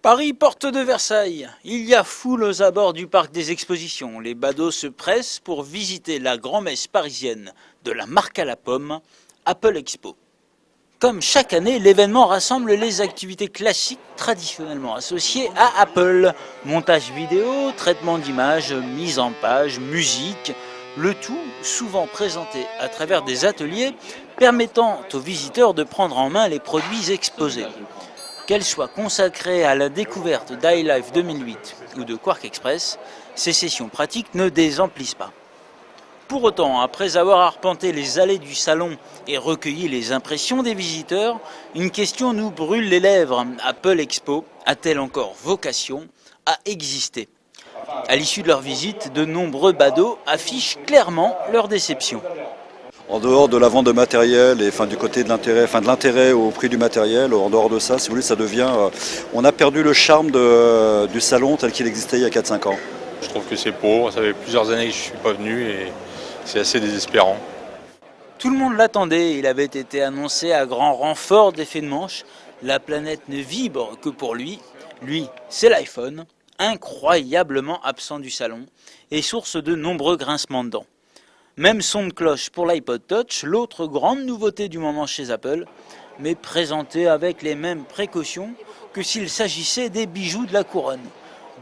Paris, porte de Versailles. Il y a foule aux abords du parc des expositions. Les badauds se pressent pour visiter la grand-messe parisienne de la marque à la pomme, Apple Expo. Comme chaque année, l'événement rassemble les activités classiques traditionnellement associées à Apple. Montage vidéo, traitement d'images, mise en page, musique, le tout souvent présenté à travers des ateliers permettant aux visiteurs de prendre en main les produits exposés. Qu'elles soient consacrées à la découverte d'iLife 2008 ou de Quark Express, ces sessions pratiques ne désemplissent pas. Pour autant, après avoir arpenté les allées du salon et recueilli les impressions des visiteurs, une question nous brûle les lèvres. Apple Expo a-t-elle encore vocation à exister ? À l'issue de leur visite, de nombreux badauds affichent clairement leur déception. En dehors de la vente de matériel et du côté de l'intérêt au prix du matériel, en dehors de ça, si vous voulez, ça devient. On a perdu le charme du salon tel qu'il existait il y a 4-5 ans. Je trouve que c'est pauvre, ça fait plusieurs années que je ne suis pas venu et c'est assez désespérant. Tout le monde l'attendait, il avait été annoncé à grand renfort d'effets de manche. La planète ne vibre que pour lui. Lui, c'est l'iPhone, incroyablement absent du salon et source de nombreux grincements de dents. Même son de cloche pour l'iPod Touch, l'autre grande nouveauté du moment chez Apple, mais présentée avec les mêmes précautions que s'il s'agissait des bijoux de la couronne.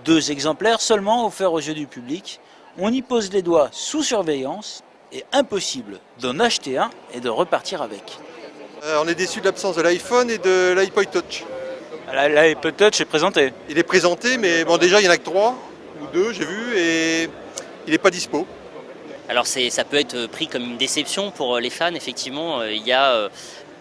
2 exemplaires seulement offerts aux yeux du public, on y pose les doigts sous surveillance et impossible d'en acheter un et de repartir avec. On est déçu de l'absence de l'iPhone et de l'iPod Touch. L'iPod Touch est présenté. Il est présenté, mais bon, déjà il n'y en a que 3 ou 2, j'ai vu, et il n'est pas dispo. Alors ça peut être pris comme une déception pour les fans, effectivement, il n'y a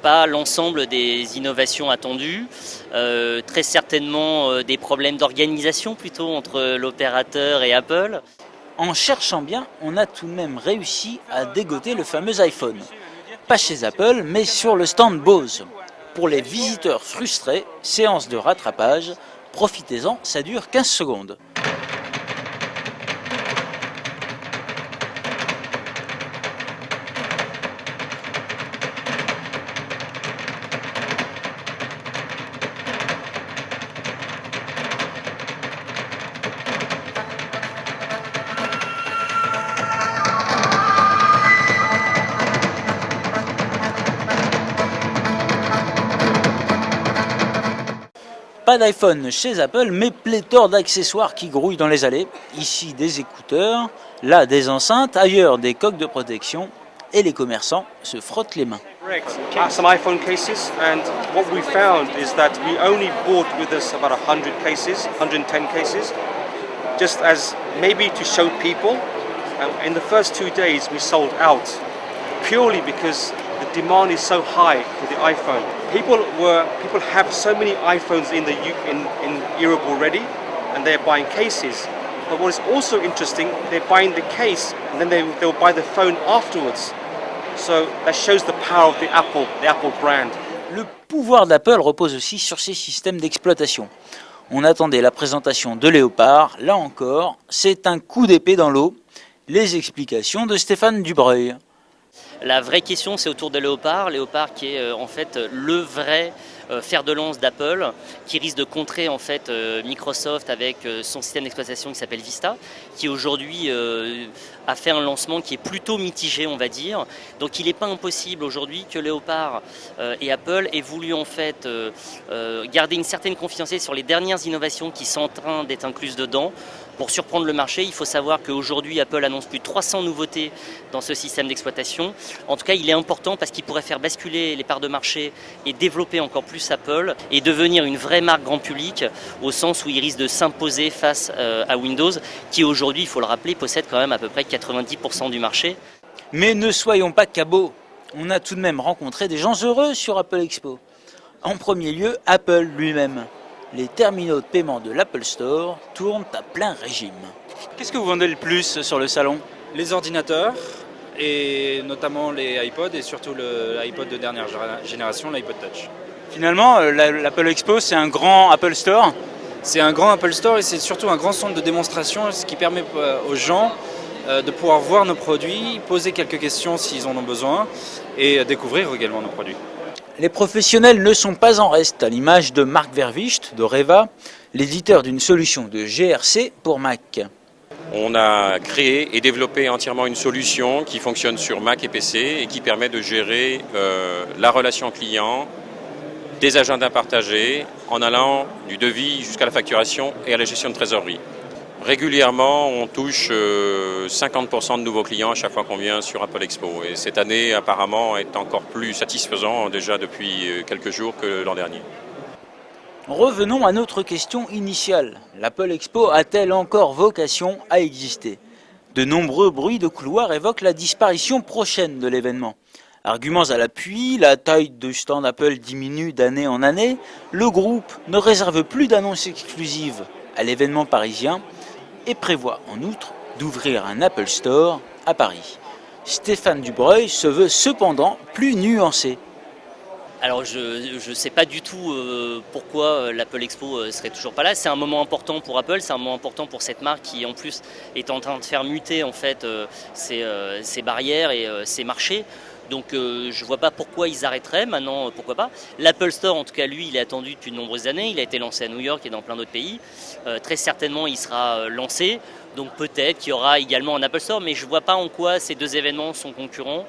pas l'ensemble des innovations attendues, très certainement des problèmes d'organisation plutôt entre l'opérateur et Apple. En cherchant bien, on a tout de même réussi à dégoter le fameux iPhone. Pas chez Apple, mais sur le stand Bose. Pour les visiteurs frustrés, séance de rattrapage, profitez-en, ça dure 15 secondes. Pas d'iPhone chez Apple, mais pléthore d'accessoires qui grouillent dans les allées. Ici des écouteurs, là des enceintes, ailleurs des coques de protection, et les commerçants se frottent les mains. Some iPhone cases, and what we found is that we only brought with us about 100 cases, 110 cases, just as maybe to show people. In the first 2 days we sold out, purely because the demand is so high for the iPhone. People have so many iPhones in Europe already, and they're buying cases. But what is also interesting, they're buying the case, and then they'll buy the phone afterwards. So that shows the power of the Apple brand. Le pouvoir d'Apple repose aussi sur ses systèmes d'exploitation. On attendait la présentation de Léopard, là encore, c'est un coup d'épée dans l'eau. Les explications de Stéphane Dubreuil. La vraie question, c'est autour de Léopard qui est en fait le vrai fer de lance d'Apple, qui risque de contrer en fait Microsoft avec son système d'exploitation qui s'appelle Vista, qui aujourd'hui a fait un lancement qui est plutôt mitigé, on va dire. Donc il n'est pas impossible aujourd'hui que Léopard et Apple aient voulu en fait garder une certaine confidentialité sur les dernières innovations qui sont en train d'être incluses dedans. Pour surprendre le marché, il faut savoir qu'aujourd'hui Apple annonce plus de 300 nouveautés dans ce système d'exploitation. En tout cas, il est important parce qu'il pourrait faire basculer les parts de marché et développer encore plus Apple et devenir une vraie marque grand public au sens où il risque de s'imposer face à Windows qui aujourd'hui, il faut le rappeler, possède quand même à peu près 90% du marché. Mais ne soyons pas cabots, on a tout de même rencontré des gens heureux sur Apple Expo. En premier lieu, Apple lui-même. Les terminaux de paiement de l'Apple Store tournent à plein régime. Qu'est-ce que vous vendez le plus sur le salon ? Les ordinateurs, et notamment les iPods, et surtout l'iPod de dernière génération, l'iPod Touch. Finalement, l'Apple Expo, c'est un grand Apple Store ? C'est un grand Apple Store et c'est surtout un grand centre de démonstration, ce qui permet aux gens de pouvoir voir nos produits, poser quelques questions s'ils en ont besoin, et découvrir également nos produits. Les professionnels ne sont pas en reste, à l'image de Marc Verwicht de Reva, l'éditeur d'une solution de GRC pour Mac. On a créé et développé entièrement une solution qui fonctionne sur Mac et PC et qui permet de gérer la relation client, des agendas partagés, en allant du devis jusqu'à la facturation et à la gestion de trésorerie. Régulièrement, on touche 50% de nouveaux clients à chaque fois qu'on vient sur Apple Expo. Et cette année, apparemment, est encore plus satisfaisant déjà depuis quelques jours que l'an dernier. Revenons à notre question initiale. L'Apple Expo a-t-elle encore vocation à exister? De nombreux bruits de couloir évoquent la disparition prochaine de l'événement. Arguments à l'appui, la taille du stand Apple diminue d'année en année, le groupe ne réserve plus d'annonces exclusives à l'événement parisien et prévoit en outre d'ouvrir un Apple Store à Paris. Stéphane Dubreuil se veut cependant plus nuancé. Alors je ne sais pas du tout pourquoi l'Apple Expo serait toujours pas là. C'est un moment important pour Apple, c'est un moment important pour cette marque qui en plus est en train de faire muter en fait ses barrières et ses marchés. Donc je ne vois pas pourquoi ils arrêteraient, maintenant pourquoi pas. L'Apple Store en tout cas lui il est attendu depuis de nombreuses années, il a été lancé à New York et dans plein d'autres pays. Très certainement il sera lancé, donc peut-être qu'il y aura également un Apple Store, mais je ne vois pas en quoi ces deux événements sont concurrents.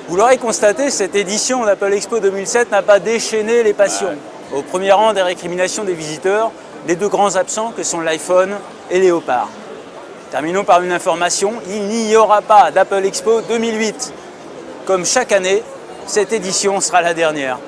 Vous l'aurez constaté, cette édition d'Apple Expo 2007 n'a pas déchaîné les passions. Au premier rang des récriminations des visiteurs, les deux grands absents que sont l'iPhone et Léopard. Terminons par une information, il n'y aura pas d'Apple Expo 2008. Comme chaque année, cette édition sera la dernière.